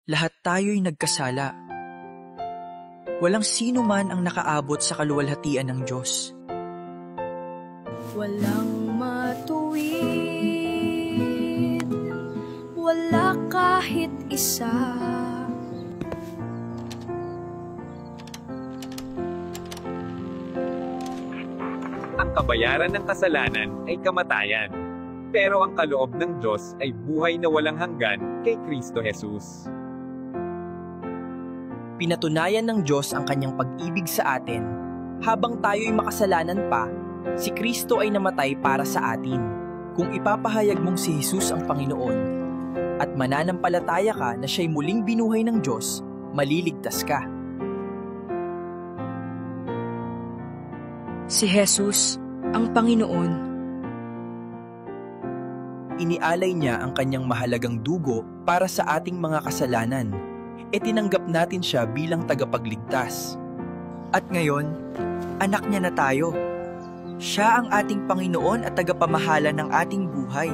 Lahat tayo'y nagkasala. Walang sino man ang nakaabot sa kaluwalhatian ng Diyos. Walang matuwid, wala kahit isa. Ang kabayaran ng kasalanan ay kamatayan. Pero ang kaloob ng Diyos ay buhay na walang hanggan kay Kristo Jesus. Pinatunayan ng Diyos ang kanyang pag-ibig sa atin. Habang tayo'y makasalanan pa, si Kristo ay namatay para sa atin. Kung ipapahayag mong si Jesus ang Panginoon at mananampalataya ka na siya'y muling binuhay ng Diyos, maliligtas ka. Si Jesus, ang Panginoon. Inialay niya ang kanyang mahalagang dugo para sa ating mga kasalanan. E tinanggap natin siya bilang tagapagligtas. At ngayon, anak niya na tayo. Siya ang ating Panginoon at tagapamahala ng ating buhay.